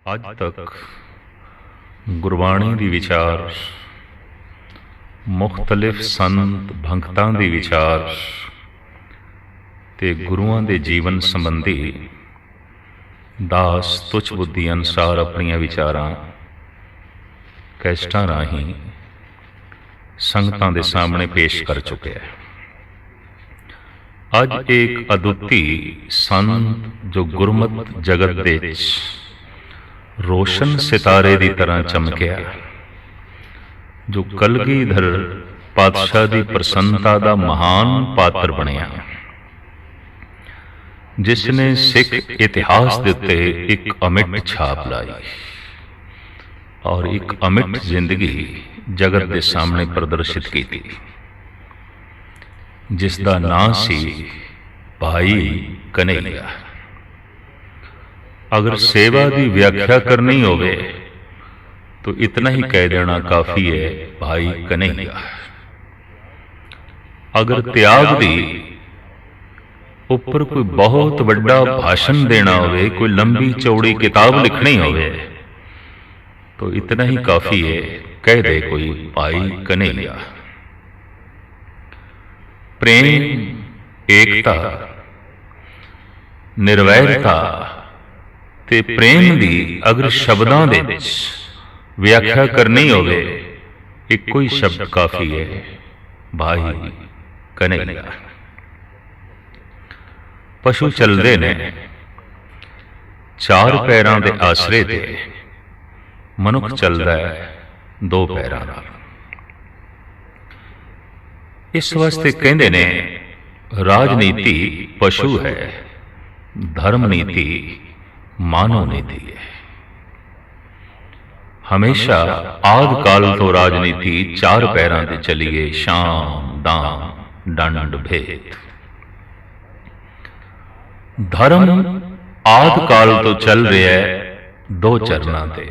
ਅੱਜ ਤੱਕ ਗੁਰਬਾਣੀ ਦੀ ਵਿਚਾਰ, ਮੁਖਤਲਿਫ ਸੰਤ ਭਗਤਾਂ ਦੀ ਵਿਚਾਰ ਤੇ ਗੁਰੂਆਂ ਦੇ ਜੀਵਨ ਸੰਬੰਧੀ ਦਾਸ ਤੁਛ ਬੁੱਧੀ ਅਨੁਸਾਰ ਆਪਣੀਆਂ ਵਿਚਾਰਾਂ ਕੈਸਟਾਂ ਰਾਹੀਂ ਸੰਗਤਾਂ ਦੇ ਸਾਹਮਣੇ ਪੇਸ਼ ਕਰ ਚੁੱਕਿਆ ਹੈ। ਅੱਜ ਇੱਕ ਅਦੁੱਤੀ ਸੰਤ ਜੋ ਗੁਰਮਤ ਜਗਤ ਦੇ ਵਿੱਚ ਰੋਸ਼ਨ ਸਿਤਾਰੇ ਦੀ ਤਰ੍ਹਾਂ ਚਮਕਿਆ, ਜੋ ਕਲਗੀਧਰ ਪਾਤਸ਼ਾਹ ਦੀ ਪ੍ਰਸੰਨਤਾ ਦਾ ਮਹਾਨ ਪਾਤਰ ਬਣਿਆ, ਜਿਸ ਨੇ ਸਿੱਖ ਇਤਿਹਾਸ ਦੇ ਉੱਤੇ ਇੱਕ ਅਮਿੱਟ ਛਾਪ ਲਾਈ ਔਰ ਇੱਕ ਅਮਿੱਟ ਜ਼ਿੰਦਗੀ ਜਗਤ ਦੇ ਸਾਹਮਣੇ ਪ੍ਰਦਰਸ਼ਿਤ ਕੀਤੀ, ਜਿਸ ਦਾ ਨਾਂ ਸੀ ਭਾਈ ਕਨ੍ਹਈਆ। अगर सेवा की व्याख्या करनी होवे तो इतना ही कह देना काफी है, भाई कन्हैया। अगर त्याग दी उपर कोई बहुत बड़ा भाषण देना होवे, कोई लंबी चौड़ी किताब लिखनी होवे तो इतना ही काफी है, कह दे कोई भाई कन्हैया। प्रेम, एकता, निर्वैरता ते प्रेम की अगर शब्दों दे विच व्याख्या करनी होवे, इक्को ही शब्द काफी है, भाई कन्हैया। पशु चलते ने चार पैरों के आसरे ते, मनुख चलता है दो पैरों नाल। इस वास्ते कहते ने राजनीति पशु है, धर्म नीति मानव नीति है। हमेशा आद काल तो राजनीति चार पैरों से चली है, शाम दाम दंड भेद। धर्म आद काल तो चल रहा है दो चरणों से,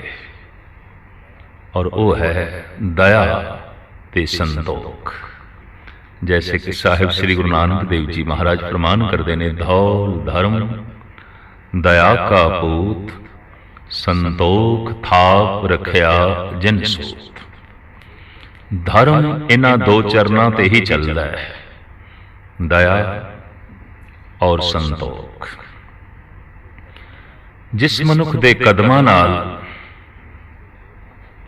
और वो है दया ते संतोख। जैसे कि साहिब श्री गुरु नानक देव जी महाराज फरमान करते हैं, धौल धर्म दया का पूत, संतोख थाप रखिया जिन सूत। धर्म इन्हां दो चरणों ते ही चलता है, दया और संतोख। जिस मनुख दे कदमां नाल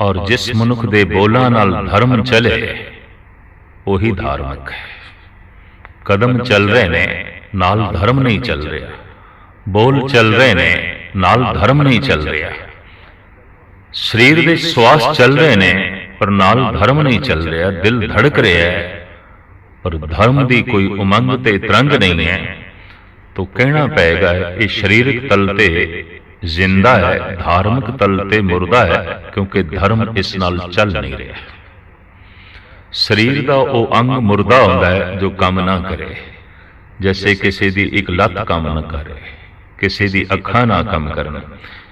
और जिस मनुख दे बोलां नाल धर्म चले, वही धार्मिक है। कदम चल रहे ने, नाल धर्म नहीं चल रहा। बोल चल रहे ने, नाल धर्म नहीं चल रहा। शरीर के श्वास चल रहे ने, पर नाल धर्म नहीं चल रहा। दिल धड़क रहा है पर धर्म की कोई उमंग ते तरंग नहीं है, तो कहना पेगा ये शरीरक तल ते जिंदा है, धार्मिक तल ते मुर्दा है, क्योंकि धर्म इस नाल चल नहीं रहा। शरीर का वो अंग मुर्दा होता है जो काम ना करे, जैसे किसी की एक लत काम ना करे, किसी दी अखा ना कम करना,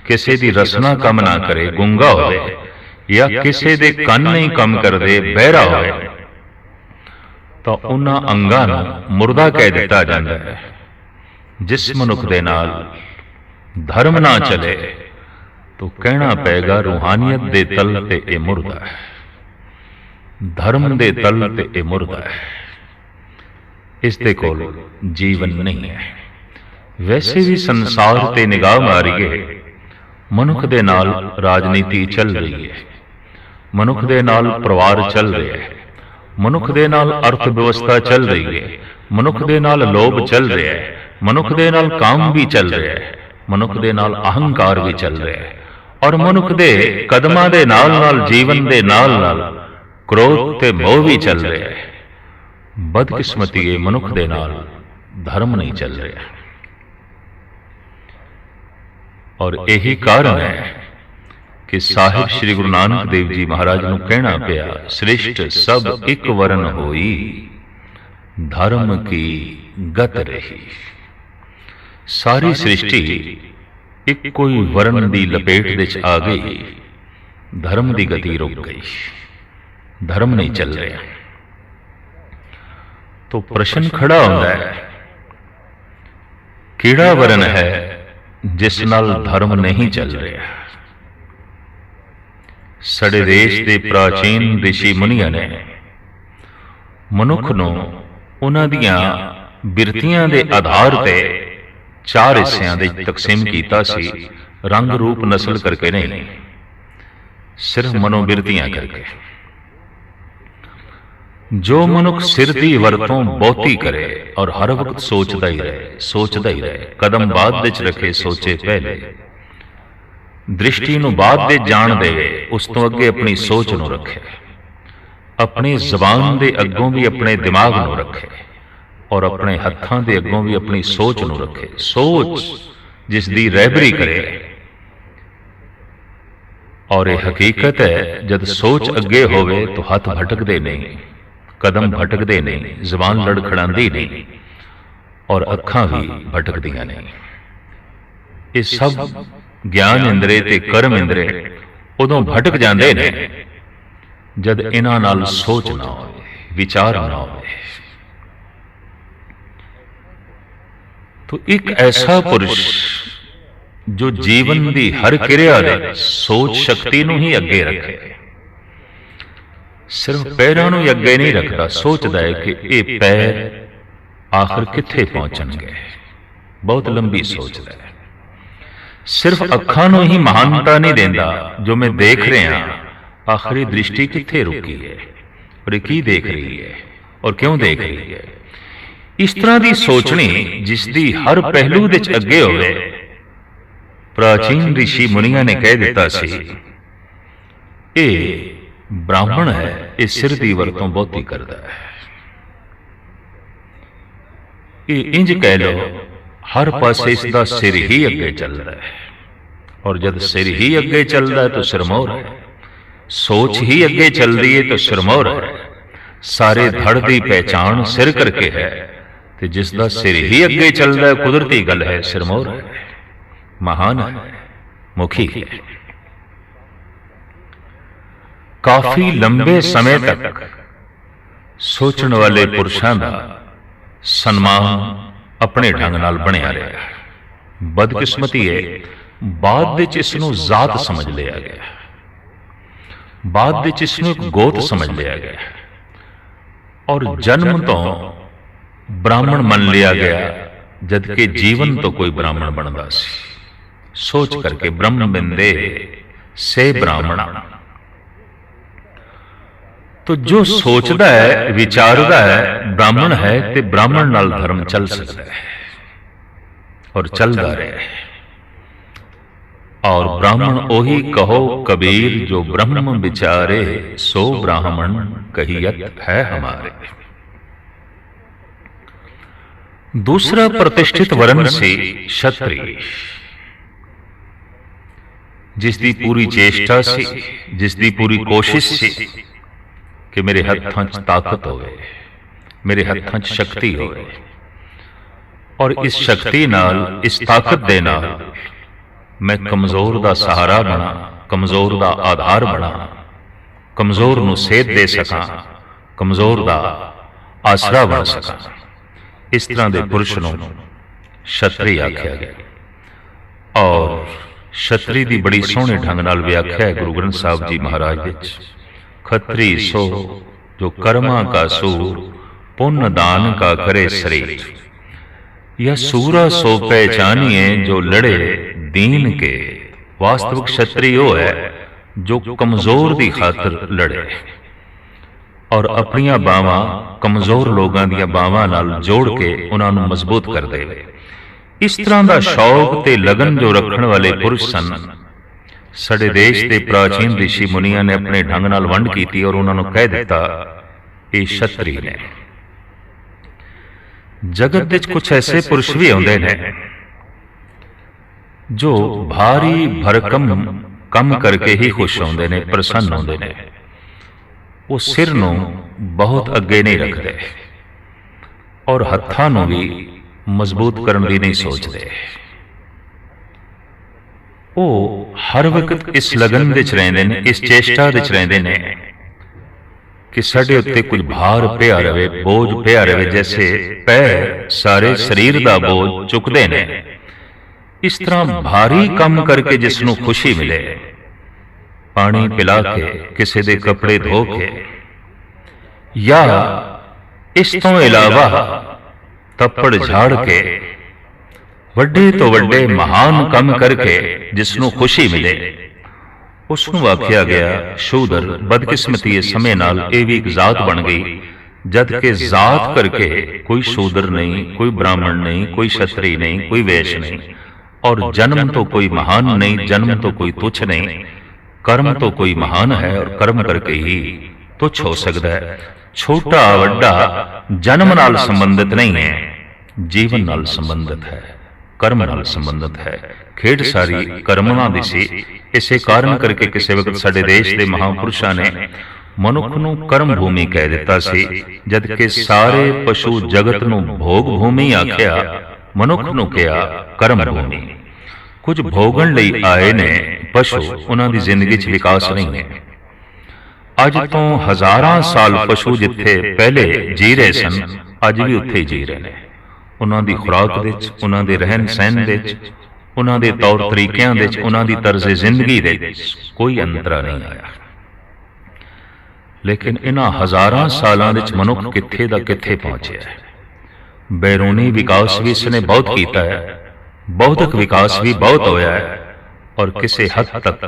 किसी दी रसना कम ना करे, गुंगा होवे, या किसी दे कन नहीं कम कर दे, बहरा होवे, तो उन्हां अंगां नूं मुर्दा कह दिता जाता है। जिस मनुख दे नाल धर्म ना चले तो कहना पेगा रूहानियत दे तल ते ए मुर्दा है, धर्म दे तल ते ए मुर्दा है। इस दे कोल जीवन नहीं है। वैसे भी संसार ते निगाह मारीए, मनुख दे नाल राजनीति चल रही है, मनुख दे नाल परिवार चल रहा है, मनुख दे नाल अर्थ व्यवस्था चल रही है, मनुख दे नाल लोभ चल रहा है, मनुख दे नाल काम भी चल रहा है, मनुख दे नाल अहंकार भी चल रहा है, और मनुख दे कदमां दे नाल नाल जीवन दे नाल नाल क्रोध ते मोह भी चल रहा है। बदकिस्मती है, मनुख दे नाल धर्म नहीं चल रहा। और यही कारण है कि साहिब श्री गुरु नानक देव जी महाराज नूं कहना पिया, श्रेष्ठ सब एक वरन होई, धर्म की गत रही। सारी सृष्टि एक कोई वरण की लपेट विच आ गई, धर्म की गति रुक गई, धर्म नहीं चल रहा। तो प्रश्न खड़ा होता है, किहड़ा वरण है जिस नाल धर्म नहीं चल रहा। ਸਾਡੇ ਦੇਸ਼ ਦੇ ਪ੍ਰਾਚੀਨ ਰਿਸ਼ੀ ਮੁਨੀਆਂ ਨੇ ਮਨੁੱਖ ਨੂੰ ਉਹਨਾਂ ਦੀਆਂ ਬਿਰਤੀਆਂ ਦੇ ਆਧਾਰ ਤੇ 4 ਹਿੱਸਿਆਂ ਦੇ ਤਕਸੀਮ ਕੀਤਾ ਸੀ। ਰੰਗ ਰੂਪ ਨਸਲ ਕਰਕੇ ਨਹੀਂ, ਸਿਰਫ ਮਨੋਬਿਰਤੀਆਂ ਕਰਕੇ। ਜੋ ਮਨੁੱਖ ਸਿਰ ਦੀ ਵਰਤੋਂ ਬਹੁਤੀ ਕਰੇ ਔਰ ਹਰ ਵਕਤ ਸੋਚਦਾ ਹੀ ਰਹੇ, ਕਦਮ ਬਾਅਦ ਵਿੱਚ ਰੱਖੇ ਸੋਚੇ ਪਹਿਲੇ, ਦ੍ਰਿਸ਼ਟੀ ਨੂੰ ਬਾਅਦ ਦੇ ਜਾਣ ਦੇਵੇ, ਉਸ ਤੋਂ ਅੱਗੇ ਆਪਣੀ ਸੋਚ ਨੂੰ ਰੱਖੇ, ਆਪਣੀ ਜ਼ਬਾਨ ਦੇ ਅੱਗੋਂ ਵੀ ਆਪਣੇ ਦਿਮਾਗ ਨੂੰ ਰੱਖੇ ਔਰ ਆਪਣੇ ਹੱਥਾਂ ਦੇ ਅੱਗੋਂ ਵੀ ਆਪਣੀ ਸੋਚ ਨੂੰ ਰੱਖੇ। ਸੋਚ ਜਿਸ ਦੀ ਰਹਿਬਰੀ ਕਰੇ। ਔਰ ਇਹ ਹਕੀਕਤ ਹੈ, ਜਦ ਸੋਚ ਅੱਗੇ ਹੋਵੇ ਤਾਂ ਹੱਥ ਭਟਕਦੇ ਨਹੀਂ, ਕਦਮ ਭਟਕਦੇ ਨਹੀਂ, ਜ਼ਬਾਨ ਲੜਖੜਾਂਦੀ ਨਹੀਂ ਔਰ ਅੱਖਾਂ ਵੀ ਭਟਕਦੀਆਂ ਨਹੀਂ। ਇਹ ਸਭ ਗਿਆਨ ਇੰਦਰੇ ਤੇ ਕਰਮ ਇੰਦਰੇ ਉਦੋਂ ਭਟਕ ਜਾਂਦੇ ਨੇ ਜਦ ਇਹਨਾਂ ਨਾਲ ਸੋਚ ਨਾ ਹੋਵੇ, ਵਿਚਾਰ ਨਾ ਹੋਵੇ। तो एक ऐसा पुरुष जो जीवन की हर क्रिया दे सोच शक्ति नूं ही अगे रखे, सिर्फ पैरों नूं अगे नहीं रखता, सोचता है कि ये पैर आखिर कित्थे पहुंचणगे। बहुत लंबी सोचता है। सिर्फ अखां नूं ही महानता नहीं देंदा, जो मैं देख रहा आखिरी दृष्टि कित्थे रुकी है और की देख रही है और क्यों देख रही है। इस तरह की सोचनी जिसकी हर पहलू विच अगे होवे। प्राचीन ऋषि मुनिया ने कह दिता सी, ये ब्राह्मण है, ये सिर की वरतों बहुती करता है। ये इंज कह लो, हर पासे इसका सिर ही अगे चल रहा है और जब सिर ही अगे चल रहा है तो सिरमौर है। सोच ही अगे चल रही है तो सिरमौर है। सारे धड़ की पहचान सिर करके है, तो जिसका सिर ही अगे चल रहा है कुदरती गल है, सिरमौर है, महान है, मुखी है। काफी लंबे समय तक सोचने वाले पुरुषों का सन्मान अपने ढंग नाल बनिया रहा। बदकिस्मती है, बाद विच इसनूं जात समझ लिया गया, बाद विच इसनूं एक गोत समझ लिया गया और जन्म तो ब्राह्मण मन लिया गया, जबकि जीवन तो कोई ब्राह्मण बनता सी। सोच करके ब्रह्म बिंदे से ब्राह्मण। तो जो सोचता है, विचारता है, ब्राह्मण है, तो ब्राह्मण नाल धर्म चल सकता है और चलता रहे। और ब्राह्मण ओही कहो कबीर, जो ब्रह्म विचारे सो ब्राह्मण कहियत है हमारे। दूसरा प्रतिष्ठित वर्ण से क्षत्रिय, जिसकी पूरी चेष्टा सी, जिसकी पूरी कोशिश सी कि मेरे हत्थां च ताकत होवे, मेरे हत्थां च शक्ति होवे और इस शक्ति नाल, इस ताकत दे नाल मैं कमजोर दा सहारा बना, कमजोर दा आधार बना, कमजोर नूं सेध दे सकां, कमजोर दा आसरा बन सकां। इस तरह के पुरुष नूं क्षत्रिय आख्या गया। और क्षत्रिय की बड़ी सोहने ढंग नाल व्याख्या है गुरु ग्रंथ साहब जी महाराज विच। खत्री सो जो कर्मा का सूर, पुण्य दान का करे शरीर। यह सूरा सो पहचानिए जो लड़े दीन के। वास्तविक क्षत्रिय वो है जो कमजोर की खातिर लड़े और अपनियां बावां कमजोर लोगों दी बावां नाल जोड़ के उन्होंने मजबूत कर दे। इस तरह का शौक ते लगन जो रखने वाले पुरुष सन, साडे देश के प्राचीन ऋषि मुनिया ने अपने ढंग नाल वंड की और उन्होंने कह दिता ये क्षत्रिय ने। जगत विच कुछ ऐसे पुरुष भी आउंदे ने जो भारी भरकम कम करके ही खुश होंदे ने, प्रसन्न होंदे ने। वो सिर नूं बहुत अगे नहीं रखते और हत्थां नूं भी मजबूत करने की नहीं सोचते। वो हर वक्त इस लगन विच रहिंदे ने, इस चेष्टा विच रहिंदे ने कि साडे उत्ते कुछ भार पिया रहे, बोझ पिया रहे। जैसे पैर सारे शरीर का बोझ चुकते हैं, इस तरह भारी काम करके जिसनों खुशी मिले पानी पिला के किसी दे कपड़े धो के, या इस तो इलावा तप्पड़ झाड़ के ਵੱਡੇ ਤੋਂ ਵੱਡੇ ਮਹਾਨ ਕੰਮ ਕਰਕੇ ਜਿਸ ਨੂੰ ਖੁਸ਼ੀ ਮਿਲੇ ਉਸ ਨੂੰ ਆਖਿਆ ਗਿਆ ਸ਼ੂਦਰ। ਬਦਕਿਸਮਤੀ ਇਸ ਸਮੇਂ ਨਾਲ ਇਹ ਵੀ ਇੱਕ ਜ਼ਾਤ ਬਣ ਗਈ, ਜਦ ਕਿ ਜ਼ਾਤ ਕਰਕੇ ਕੋਈ ਸ਼ੂਦਰ ਨਹੀਂ, ਕੋਈ ਬ੍ਰਾਹਮਣ ਨਹੀਂ, ਕੋਈ ਛਤਰੀ ਨਹੀਂ, ਕੋਈ ਵੈਸ਼ ਨਹੀਂ, ਔਰ ਜਨਮ ਤੋਂ ਕੋਈ ਮਹਾਨ ਨਹੀਂ, ਜਨਮ ਤੋਂ ਕੋਈ ਤੁੱਛ ਨਹੀਂ, ਕਰਮ ਤੋਂ ਕੋਈ ਮਹਾਨ ਹੈ ਔਰ ਕਰਮ ਕਰਕੇ ਹੀ ਤੁੱਛ ਹੋ ਸਕਦਾ ਹੈ। ਛੋਟਾ ਵੱਡਾ ਜਨਮ ਨਾਲ ਸੰਬੰਧਿਤ ਨਹੀਂ ਹੈ, ਜੀਵਨ ਨਾਲ ਸੰਬੰਧਿਤ ਹੈ, ਕਰਮ ਨਾਲ ਸੰਬੰਧਿਤ ਹੈ। ਖੇਡ ਸਾਰੀ ਕਰਮਾਂ ਦੀ ਸੀ। ਇਸੇ ਕਾਰਨ ਕਰਕੇ ਕਿਸੇ ਵਕਤ ਸਾਡੇ ਦੇਸ਼ ਦੇ ਮਹਾਂਪੁਰਸ਼ਾਂ ਨੇ ਮਨੁੱਖ ਨੂੰ ਕਰਮ ਭੂਮੀ ਕਹਿ ਦਿੱਤਾ ਸੀ, ਜਦ ਕਿ ਸਾਰੇ ਪਸ਼ੂ ਜਗਤ ਨੂੰ ਭੋਗ ਭੂਮੀ ਆਖਿਆ, ਮਨੁੱਖ ਨੂੰ ਕਿਹਾ ਕਰਮ ਭੂਮੀ। ਕੁਝ ਭੋਗਣ ਲਈ ਆਏ ਨੇ ਪਸ਼ੂ, ਉਹਨਾਂ ਦੀ ਜ਼ਿੰਦਗੀ 'ਚ ਵਿਕਾਸ ਨਹੀਂ ਹੈ। ਅੱਜ ਤੋਂ ਹਜ਼ਾਰਾਂ ਸਾਲ ਪਸ਼ੂ ਜਿੱਥੇ ਪਹਿਲੇ ਜੀ ਰਹੇ ਸਨ, ਅੱਜ ਵੀ ਉੱਥੇ ਹੀ ਜੀ ਰਹੇ ਨੇ। ਉਹਨਾਂ ਦੀ ਖੁਰਾਕ ਦੇ ਵਿੱਚ, ਉਹਨਾਂ ਦੇ ਰਹਿਣ ਸਹਿਣ ਦੇ ਵਿੱਚ, ਉਹਨਾਂ ਦੇ ਤੌਰ ਤਰੀਕਿਆਂ ਦੇ ਵਿੱਚ, ਉਹਨਾਂ ਦੀ ਤਰਜ਼ ਜ਼ਿੰਦਗੀ ਦੇ ਵਿੱਚ ਕੋਈ ਅੰਤਰ ਨਹੀਂ ਆਇਆ। ਲੇਕਿਨ ਇਹਨਾਂ ਹਜ਼ਾਰਾਂ ਸਾਲਾਂ ਵਿੱਚ ਮਨੁੱਖ ਕਿੱਥੇ ਦਾ ਕਿੱਥੇ ਪਹੁੰਚਿਆ ਹੈ। ਬੈਰੂਨੀ ਵਿਕਾਸ ਵੀ ਇਸਨੇ ਬਹੁਤ ਕੀਤਾ ਹੈ, ਬੌਧਿਕ ਵਿਕਾਸ ਵੀ ਬਹੁਤ ਹੋਇਆ ਹੈ, ਔਰ ਕਿਸੇ ਹੱਦ ਤੱਕ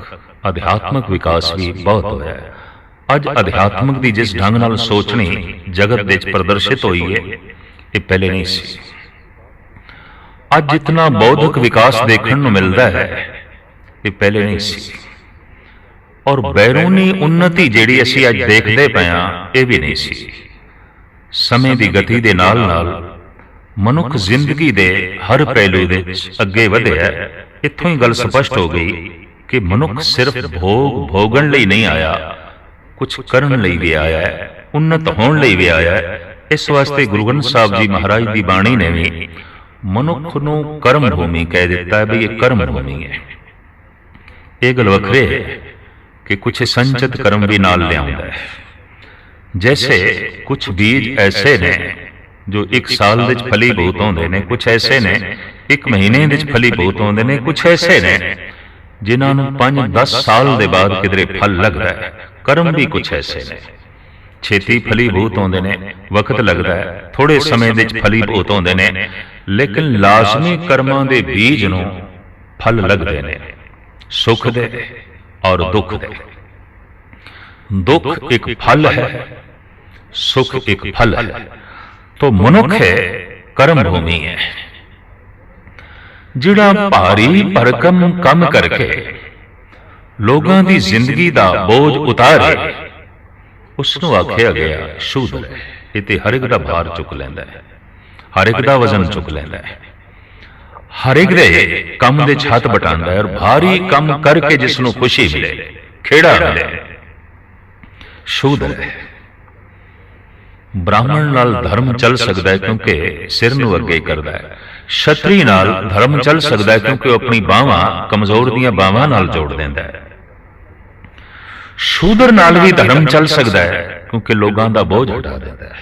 ਅਧਿਆਤਮਿਕ ਵਿਕਾਸ ਵੀ ਬਹੁਤ ਹੋਇਆ ਹੈ। ਅੱਜ ਅਧਿਆਤਮਿਕ ਦੀ ਜਿਸ ਢੰਗ ਨਾਲ ਸੋਚਣੀ ਜਗਤ ਦੇ ਵਿੱਚ ਪ੍ਰਦਰਸ਼ਿਤ ਹੋਈ ਹੈ, ਇਹ ਪਹਿਲੇ ਨਹੀਂ ਸੀ। ਅੱਜ ਜਿਤਨਾ ਬੌਧਿਕ ਵਿਕਾਸ ਦੇਖਣ ਨੂੰ ਮਿਲਦਾ ਹੈ, ਇਹ ਪਹਿਲੇ ਨਹੀਂ ਸੀ। ਔਰ ਬੈਰੂਨੀ ਉન્નਤੀ ਜਿਹੜੀ ਅਸੀਂ ਅੱਜ ਦੇਖਦੇ ਪਏ ਹਾਂ, ਇਹ ਵੀ ਨਹੀਂ ਸੀ। ਸਮੇਂ ਦੀ ਗਤੀ ਦੇ ਨਾਲ ਨਾਲ ਮਨੁੱਖ ਜ਼ਿੰਦਗੀ ਦੇ ਹਰ ਪਹਿਲੂ ਦੇ ਵਿੱਚ ਅੱਗੇ ਵਧਿਆ। ਇੱਥੋਂ ਹੀ ਗੱਲ ਸਪਸ਼ਟ ਹੋ ਗਈ ਕਿ ਮਨੁੱਖ ਸਿਰਫ ਭੋਗਣ ਲਈ ਨਹੀਂ ਆਇਆ, ਕੁਝ ਕਰਨ ਲਈ ਵੀ ਆਇਆ ਹੈ, ਉન્નਤ ਹੋਣ ਲਈ ਵੀ ਆਇਆ ਹੈ। ਇਸ ਵਾਸਤੇ ਗੁਰੂ ਗ੍ਰੰਥ ਸਾਹਿਬ ਜੀ ਮਹਾਰਾਜ ਦੀ ਬਾਣੀ ਨੇ ਵੀ ਮਨੁੱਖ ਨੂੰ ਕਰਮ ਭੂਮੀ ਕਹਿ ਦਿੱਤਾ ਹੈ ਵੀ ਇਹ ਕਰਮ ਭੂਮੀ ਹੈ। ਇਹ ਗੱਲ ਵੱਖਰੇ ਹੈ ਕਿ ਕੁਝ ਸੰਚਿਤ ਕਰਮ ਵੀ ਨਾਲ ਲਿਆਉਂਦਾ ਹੈ। ਜੈਸੇ ਕੁਝ ਬੀਜ ਐਸੇ ਨੇ ਜੋ ਇੱਕ ਸਾਲ ਵਿੱਚ ਫਲੀਭੂਤ ਹੁੰਦੇ ਨੇ, ਕੁਝ ਐਸੇ ਨੇ ਇੱਕ ਮਹੀਨੇ ਵਿੱਚ ਫਲੀਭੂਤ ਹੁੰਦੇ ਨੇ, ਕੁਝ ਐਸੇ ਨੇ ਜਿਨ੍ਹਾਂ ਨੂੰ 5-10 ਸਾਲ ਦੇ ਬਾਅਦ ਕਿਧਰੇ ਫਲ ਲੱਗਦਾ ਹੈ। ਕਰਮ ਵੀ ਕੁਝ ਐਸੇ ਨੇ ਛੇਤੀ ਫਲੀਭੂਤ ਹੁੰਦੇ ਨੇ, ਵਕਤ ਲੱਗਦਾ ਹੈ, ਥੋੜੇ ਸਮੇਂ ਵਿੱਚ ਫਲੀਭੂਤ ਹੁੰਦੇ ਨੇ, ਲੇਕਿਨ ਲਾਜ਼ਮੀ ਕਰਮਾਂ ਦੇ ਬੀਜ ਨੂੰ ਫਲ ਲੱਗਦੇ ਨੇ, ਸੁਖ ਦੇ ਔਰ ਦੁੱਖ ਦੇ। ਦੁੱਖ ਇੱਕ ਫਲ ਹੈ, ਸੁਖ ਇੱਕ ਫਲ ਹੈ। तो मनुख है कर्म भूमि है, जिहड़ा भारी भरकम कम करके लोगों की जिंदगी का बोझ उतारे, उसनूं आख्या गया शूद्र है। ये तो हर एक का भार चुक लैंदा है, हर एक का वजन चुक लैंदा है, हर एक दे कम दे छत बटांदा है, और भारी कम करके जिसनूं खुशी मिले, खेड़ा मिले, शूद्र है। ब्राह्मण नाल धर्म चल सकता है क्योंकि सिर नूं अगे करदा है। छतरी नाल धर्म चल सकता है क्योंकि वह अपनी बावां कमजोर दीयां बावां नाल जोड़ देंदा है। शूद्र नाल भी धर्म चल सकता है क्योंकि लोगों का बोझ हटा देता है।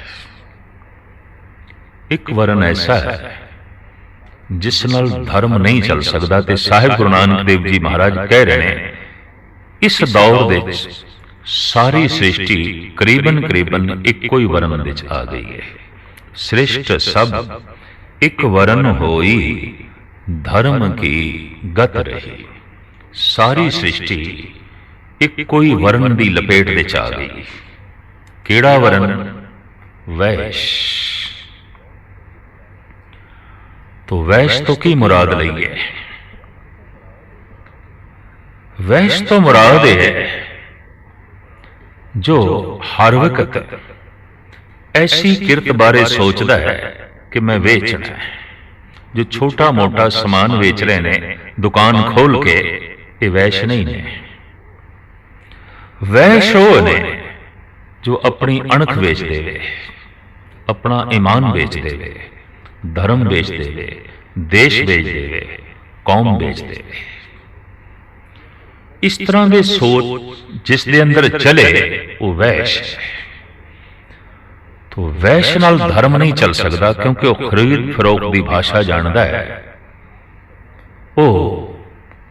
एक वरण ऐसा है जिस नाल धर्म नहीं चल सकता, ते साहिब गुरु नानक देव जी महाराज कह रहे हैं इस दौर दे सारी सृष्टि करीबन इको ही वरण विच आ गई है। श्रेष्ठ सब एक वरण होई, धर्म की गत रही। सारी सृष्टि इको ही वरण की लपेट विच आ गई। केड़ा वरण? वैश्य। तो वैश्य तो की मुराद लई है? वैश्य तो मुराद है जो हर वक्त ऐसी किरत बारे सोचता है कि मैं वेचना है। जो छोटा मोटा समान वेच रहे ने दुकान खोल के, ये वैश्य नहीं ने। वैश्य वो ने जो अपनी अणख बेच देवे, अपना ईमान बेच देवे, धर्म बेच देवे, देश बेच देवे, कौम बेच देवे। इस तरह के सोच जिस दे अंदर चले वो वैश्य है। तो वैश्य नाल धर्म नहीं चल सकता क्योंकि वह खरीद फरोख्त की भाषा जानता है, वो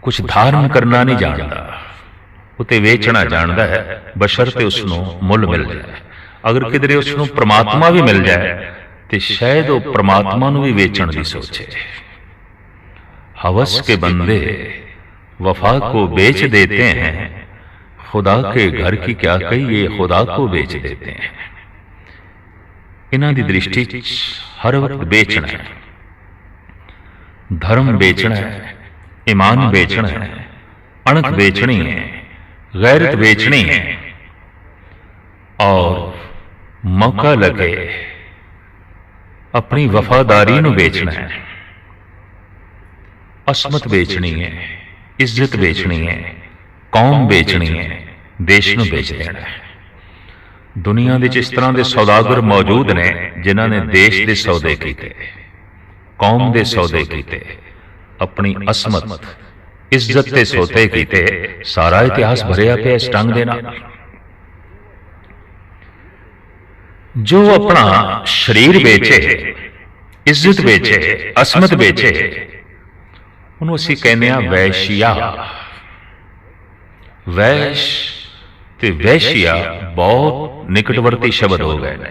कुछ धारण करना नहीं जानता। उते वेचना जानता है, बशर्ते उसनों मुल मिल जाए। अगर किधरे उसनों परमात्मा भी मिल जाए तो शायद वो परमात्मा नूं भी वेचण की सोचे। हवस के बंदे वफा को बेच देते हैं, खुदा के घर की क्या कहिए खुदा को बेच देते हैं। इन्हां दी दृष्टि च हर वक्त बेचना है, धर्म बेचना है, ईमान बेचना है, अणख बेचनी है, गैरत बेचनी है, और मौका लगे अपनी वफादारी नूं बेचना है। असमत बेचनी है, इज्जत बेचनी है, कौम बेचनी है, देश नूं बेच देना है। दुनिया दे इस तरह के सौदागर मौजूद ने जिन्हां ने देश के सौदे कीते, कौम के सौदे कीते, अपनी असमत इज्जत के सौदे कीते। सारा इतिहास भरिया पिया इस ढंग दे नाल। जो अपना शरीर बेचे, इज्जत बेचे, असमत बेचे, उन्होंने असीं कहने वैश्या। वैश ते वैश्या बहुत निकटवर्ती शब्द हो गए ने।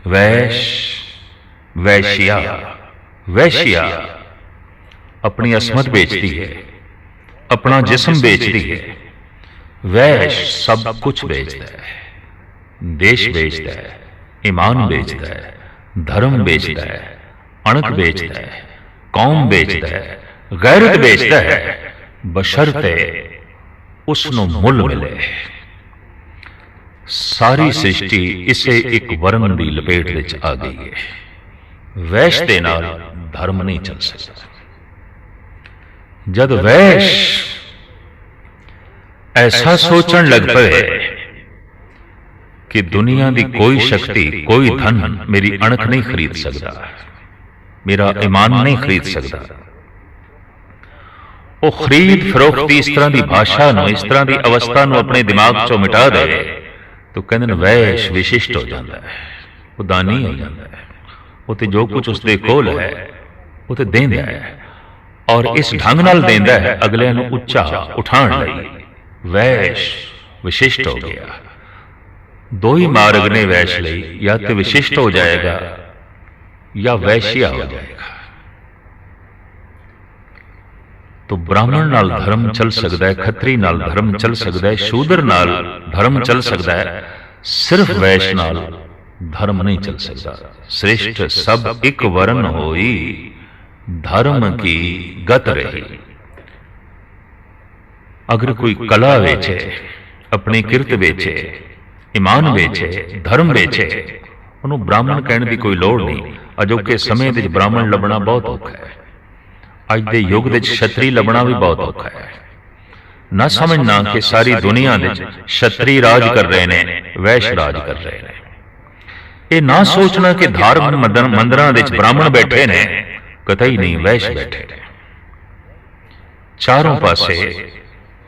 वैश, वैश्या, वैश्या अपनी असमत बेचती है, अपना जिस्म बेचती है। वैश सब कुछ बेचता है, देश बेचता है, ईमान बेचता है, धर्म बेचता है, अणख बेचता है, कौम बेचता है, गैरत बेचता है, बशर्ते उसनों मुल मिले। सारी सृष्टि इसे एक वरन की लपेट विच आ गई है। वैश दे नाल धर्म नहीं चल सकता। जद वैश ऐसा सोचण लग पे कि दुनिया की कोई शक्ति, कोई धन मेरी अणख नहीं खरीद सकता, मेरा ईमान नहीं खरीद सकता, वो खरीद फरोख्ती इस तरह की भाषा नूं, इस तरह की अवस्था नूं अपने दिमाग चों मिटा दे तो कहंदे वैश विशिष्ट हो जाता है, वो दानी हो जाता है। वो तो जो कुछ उसके कोल है वो तो देंदा है, और इस ढंग नाल देंदा है अगले नूं उच्चा उठाण लई। वैश विशिष्ट हो गया। दो ही मार्ग ने वैश लई, या तो विशिष्ट हो जाएगा या वैश्या हो जाएगा। तो ब्राह्मण नाल धर्म चल सकता है, खत्री नाल धर्म चल सकता है, शूद्र नाल धर्म चल सकता है, सिर्फ वैश्य नाल धर्म नहीं चल सकता। श्रेष्ठ सब एक वरन होई, धर्म की गत रही। अगर कोई कला बेचे, अपनी किरत बेचे, ईमान बेचे, धर्म बेचे, उन्होंने ब्राह्मण कहने की कोई लोड़ नहीं। अजोके समय में ब्राह्मण लभना बहुत औखा है। अज के युग में छतरी लभना भी बहुत औखा है। ना समझना कि सारी दुनिया में छतरी राज कर रहे हैं, वैश्य राज कर रहे हैं। ये ना सोचना कि धार्मिक मंदिरों में ब्राह्मण बैठे ने, कतई नहीं, वैश्य बैठे ने। चारों पासे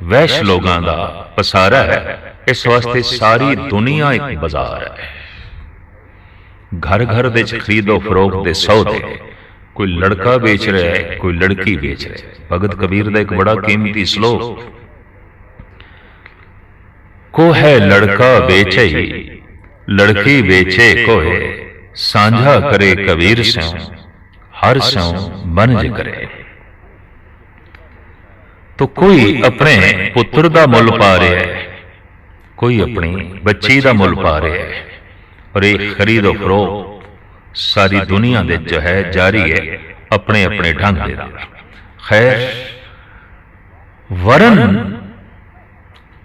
वैश्य लोगों का पसारा है। इस वास्ते सारी दुनिया एक बाजार है। घर घर दे खरीदो फरोख्त दे सौदे, कोई लड़का बेच रहा है, कोई लड़की बेच रहा है। भगत कबीर का एक बड़ा कीमती श्लोक, को है लड़का बेचे लड़की बेचे कोहे, सांझा करे कबीर स्यों, हर स्यों बनज करे। तो कोई अपने पुत्र का मुल पा रहा है, कोई अपनी बच्ची का मुल पा रहा है, और एक खरीदो फरोख्त सारी दुनिया दे जो है जारी है अपने अपने ढंग दे नाल। खैर, वरन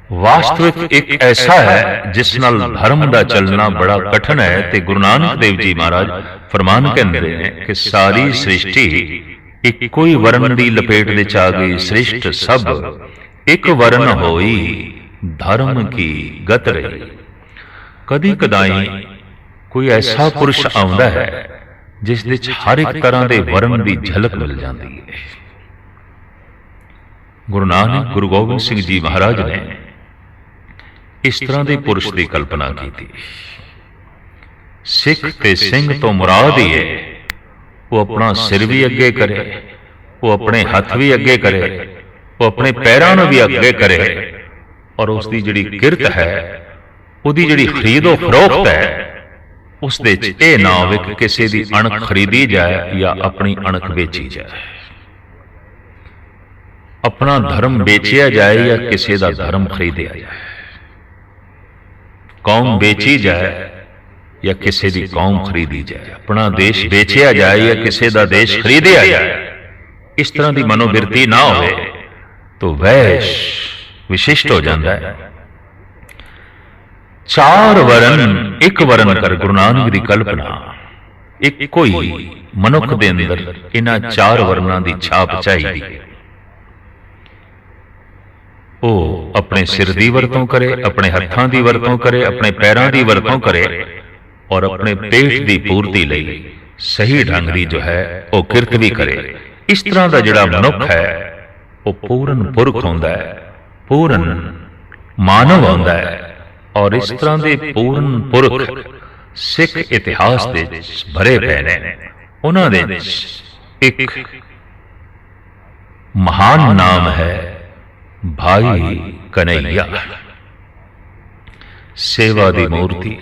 वास्तविक एक ऐसा है जिस नाल धर्म का चलना बड़ा कठिन है। ते गुरु नानक देव जी महाराज फरमान कहते हैं कि सारी सृष्टि एक कोई वरन की लपेट विच आ गई। श्रेष्ठ सब एक वरन होई, धर्म की गत रही। कदी कदाई कोई ऐसा पुरुष आउंदा है जिस विच हर एक तरह के वरन की झलक मिल जाती है। गुरु नानक गुरु गोबिंद सिंह जी महाराज ने इस तरह के पुरुष की कल्पना की थी। सिख ते सिंह तो मुराद ही है वो अपना सिर भी अगे करे, वो अपने हथ भी अगे करे, वो अपने पैरों ਨੂੰ भी अगे करे और उसकी जिहड़ी किरत है ਉਹਦੀ ਜਿਹੜੀ खरीदो फरोख्त है उस दे च ਇਹ ना होवे कि किसी की अणख खरीदी जाए या अपनी अणख बेची जाए, अपना धर्म बेचिया जाए या किसी का धर्म खरीदिया जाए, कौम बेची जाए या किसी की कौम खरीदी जाए, अपना देश बेचिया जाए या किसी का देश खरीदिया जाए। इस तरह की मनोवृत्ति ना होवे तो वैश विशिष्ट हो जाता है। चार वरन एक वरन कर गुरु नानक की कल्पना एक कोई मनुख दे अंदर इन्हां चार वरनां की छाप चाहिए। वो अपने सिर की वरतों करे, अपने हत्थां की वरतों करे, अपने पैरों की वरतों करे और अपने पेट की पूर्ति लई सही ढंग की जो है वो किरत भी करे। इस तरह का जिहड़ा मनुख है वो पूर्ण पुरख होंदा है, पूर्ण मानव होंदा है। और इस तरह के पूर्ण पुरख सिख इतिहास दे भरे पे ने। उन्हां दे एक महान नाम है भाई कन्हैया। सेवा दी मूर्ति,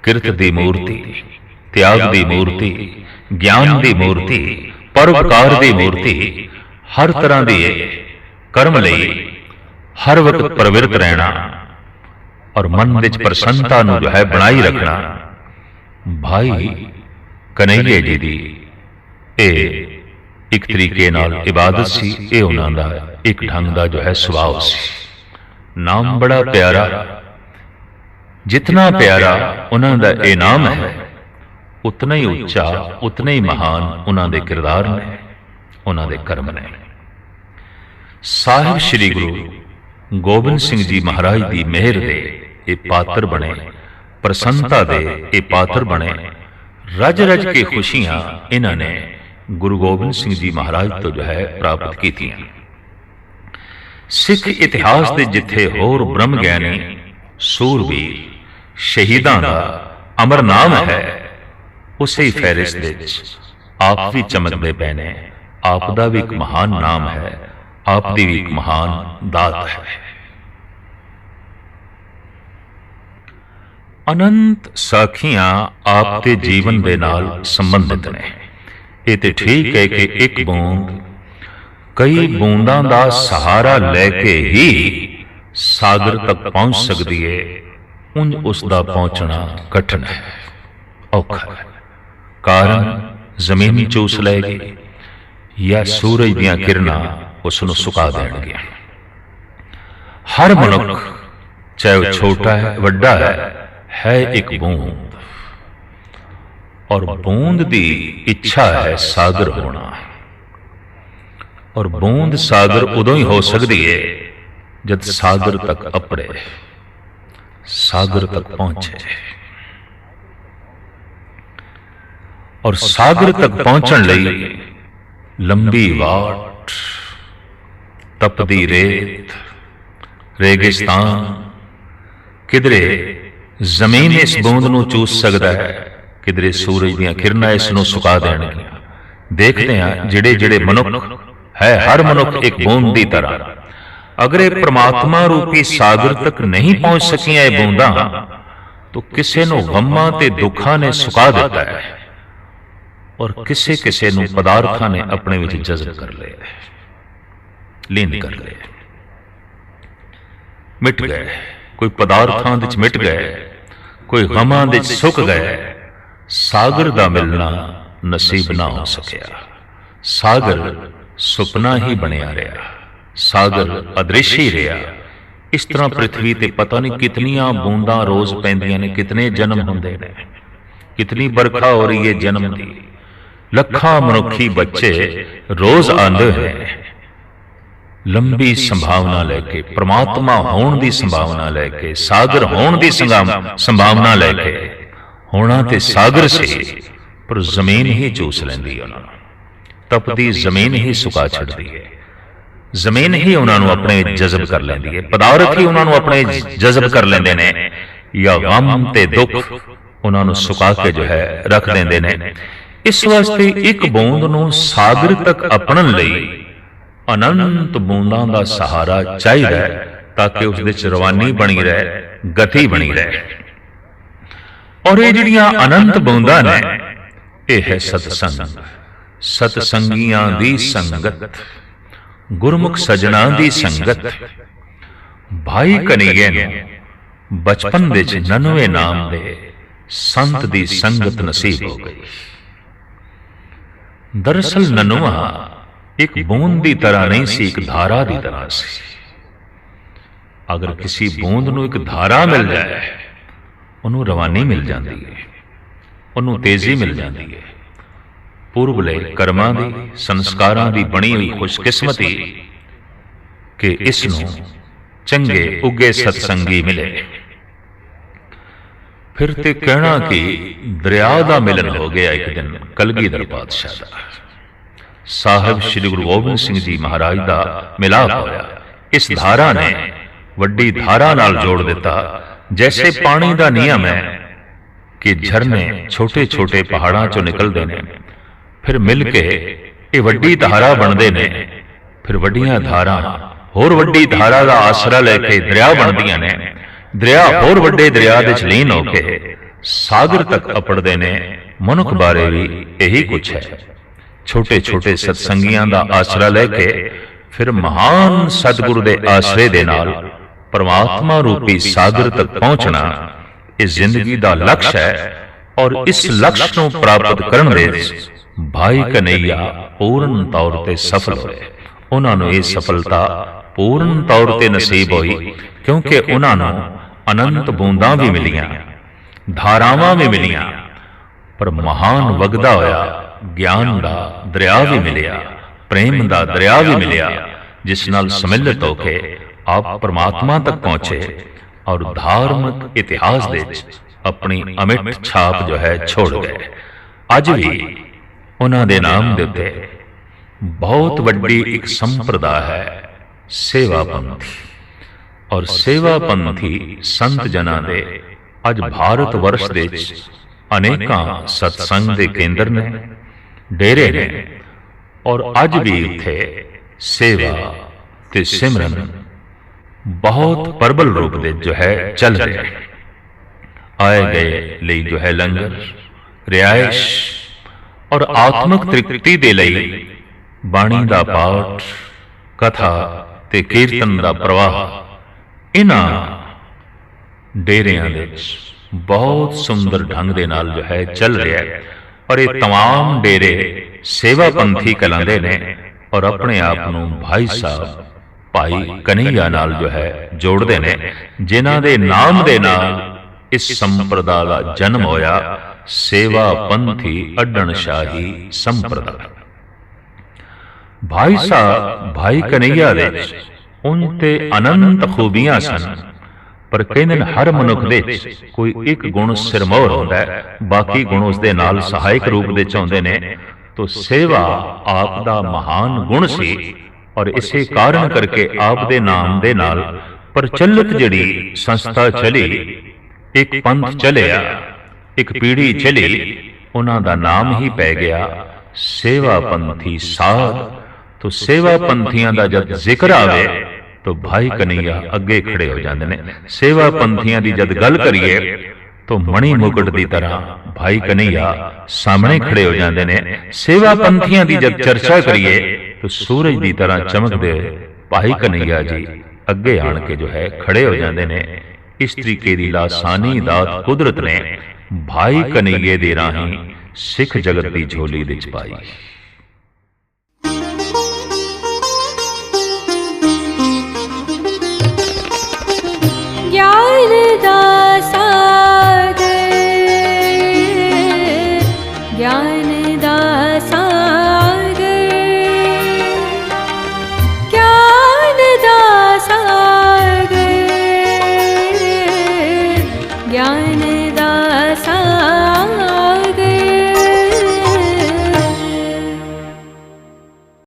किरत दी मूर्ति, त्याग दी मूर्ति, ज्ञान दी मूर्ति, परोपकार दी मूर्ति, हर तरह की कर्म लई हर वक्त प्रवृत्त रहना और मन विच प्रसन्नता नूं जो है बनाई रखना भाई कन्हैया जी दी एक तरीके नाल इबादत सी। ये उन्हां दा एक ढंग का जो है सुभाव सी। नाम बड़ा प्यारा, जितना प्यारा उन्हां दा ये नाम है उतना ही उच्चा, उतना ही महान उन्हां दे किरदार ने, उन्हां दे कर्म ने। साहिब श्री गुरु गोबिंद सिंह जी महाराज की मेहर दे ये पात्र बने, प्रसन्नता दे ये पात्र बने। रज रज के खुशियां इन्हां ने गुरु गोबिंद सिंह जी महाराज तो जो है प्राप्त की थी। सिख इतिहास के जिथे होर ब्रह्म ज्ञानी सूरवीर शहीदां दा अमर नाम है, उसे ही फहरिस्त आप भी चमकते पे ने। आप दा भी एक महान नाम है, आप दी भी एक महान दात है। अनंत साखियां आप दे जीवन दे नाल संबंधित ने। ये तो ठीक है कि एक बूंद कई बूंदां दा सहारा लैके ही सागर तक पहुंच सकती है, उंज उसका पहुंचना कठिन है, औखा है। कारण जमीन चूस लेगी या सूरज दियां किरणां उसनूं सुका देणगियां। हर मनुख चाहे वह छोटा है वड्डा है एक बूंद, और बूंद की इच्छा है सागर होना। और बूंद सागर उदों ही हो सकती है जब सागर तक अपड़े, सागर तक पहुंचे। और सागर तक पहुंचने लई लंबी वाट, तपदी रेत, रेगिस्तान, किधरे जमीन इस बूंद नूं चूस सकता है, किधरे सूरज दीयां किरणां इसनूं सुका देणगियां। देखते हैं जिहड़े जिहड़े मनुख है, हर मनुख एक बूंद की तरह। अगर ये परमात्मा रूपी सागर तक नहीं पहुंच सकियां ये बूंदां, तो किसी नूं गम्मां ते दुखां ने सुका दिता है और किसे किसे नूं पदार्थां ने अपने विच जज़ब कर लिया, लीन कर लिया, मिट गए। कोई पदार्थां विच मिट गए, कोई गमां विच सुक गए। सागर दा मिलना नसीब ना हो सकिया। सागर सुपना ही बनिया रहा, सागर अदृश्य ही रहा। इस तरह पृथ्वी ते पता नहीं कितनियां बूंदां रोज पैंदियां ने, कितने जन्म होंदे ने, कितनी बरखा हो रही है जन्म की। लखां मनुखी बच्चे रोज आंदे हैं लंबी संभावना लैके, परमात्मा होने की संभावना लैके, सागर होने की संभावना लैके। होना ते सागर से, पर जमीन ही चूस लेंदी है उन्होंने। तपदी जमीन ही सुका छड़ती है, जमीन ही उन्होंने अपने जज़ब कर लेंदी है, पदार्थ ही उन्होंने अपने जज़ब कर लेंदे ने, या गम ते दुख उन्होंने सुका के जो है रख देंदे ने। इस वास्ते एक बूंद नूं सागर तक अपनन लई अनंत बूंदां दा सहारा चाहिए ताकि उस दे च रवानी बनी रहे, गति बनी रहे। और ये जिहड़ियां अनंत बूंदां ने, यह है सतसंग, सतसंगियां दी संगत, गुरमुख सजना दी संगत। भाई कन्हैया नूं बचपन दे च 99 नाम दे संत दी संगत नसीब हो गई। दरअसल 99 एक बूंद की तरह नहीं सी, एक धारा की तरह सी। अगर किसी बूंद नूं एक धारा मिल जाए, उन्होंने रवानी मिल जाती है, उन्होंने तेजी मिल जाती है। पूर्वले कर्मां दी, संस्कारां दी बनी हुई खुशकिस्मती कि इसनूं चंगे उगे सत्संगी मिले। फिर ते कहना कि दरिया का मिलन हो गया। एक दिन कलगीधर पातशाह दा साहिब श्री गुरु गोबिंद सिंह जी महाराज का मिलाप होया। इस धारा ने वड्डी धारा नाल जोड़ दिता। जैसे पानी का नियम है कि झरने छोटे छोटे पहाड़ों चों निकलते हैं, फिर मिल के ये वड्डी धारा बनते हैं, फिर वड्डियां धारा होर वड्डी धारा का आसरा लेके दरिया बनदियां ने, दरिया होर वड्डे दरिया दे च लीन होके सागर तक अपड़दे ने। मनुख बारे भी यही कुछ है। छोटे छोटे सत्संगियां दा आसरा लेके फिर महान सतगुरु दे आसरे दे नाल परमात्मा रूपी सागर तक पहुंचना इस जिंदगी दा लक्ष्य है। और इस लक्ष्य को प्राप्त करने दे भाई कन्हैया पूर्ण तौर ते सफल होए। उन्होंने ये सफलता पूर्ण तौर ते नसीब हुई क्योंकि उन्होंने अनंत बूंदां भी मिलियां, धारावां भी मिलियां, पर महान वगदा होया ज्ञान दा दरिया भी मिलिया, प्रेम दा दरिया भी मिलिया, जिस नाल सम्मिलित होके आप परमात्मा तक पहुंचे और धार्मिक इतिहास दे अपनी अमिट छाप जो है छोड़ गए। अज भी उन्हां दे नाम दे उत्ते बहुत वड्डी एक संप्रदाय है सेवा पंथी। और सेवा पंथी संत जना दे अज भारत वर्ष दे अनेकां सत्संग दे केंद्र ने, डेरे ने। और अज भी उत्थे सेवा ते सिमरन बहुत प्रबल रूप दे जो है चल रहे। आए गए लई जो है लंगर, रिहाइश और आत्मक तृप्ति दे लई बाणी दा पाठ, कथा ते कीर्तन दा प्रवाह इन्हां डेरियां दे बहुत सुंदर ढंग दे नाल जो है चल रहा है। और ये तमाम डेरे सेवा पंथी कहलांदे ने और अपने आप नूं भाई साहब भाई कन्हैया नाल जो है जोड़ते ने, जिन्हां दे नाम दे नाल इस संप्रदाय दा जन्म होया सेवा पंथी अड्डण शाही संप्रदाय। भाई साहब भाई कन्हैया दे उनते अनंत खूबियां सन, पर कहने हर मनुख दे कोई एक गुण सिरमौर होता है, बाकी गुण उसदे नाल सहायक रूप दे चाहुंदे ने। तो सेवा आप दा महान गुण सी और इसे कारण करके आप दे नाम दे नाल प्रचलित जिहड़ी संस्था चली, एक पंथ चलिया, एक पीढ़ी चली, उन्हां दा नाम ही पै गया सेवा पंथी साध। तो सेवा पंथियां दा जब जिक्र आवे तो भाई कन्हैया अगे खड़े हो जाते हैं। सेवा पंथियां दी जब गल करिए तो मणि मुकुट की तरह भाई कन्हैया सामने खड़े हो जाते हैं। सेवा पंथियां दी जब चर्चा करिए तो सूरज की तरह चमकते भाई कन्हैया जी अगे आन के जो है खड़े हो जाते हैं। इस तरीके की लासानी दात कुदरत ने भाई कन्हैये दे राही सिख जगत की झोली विच पाई।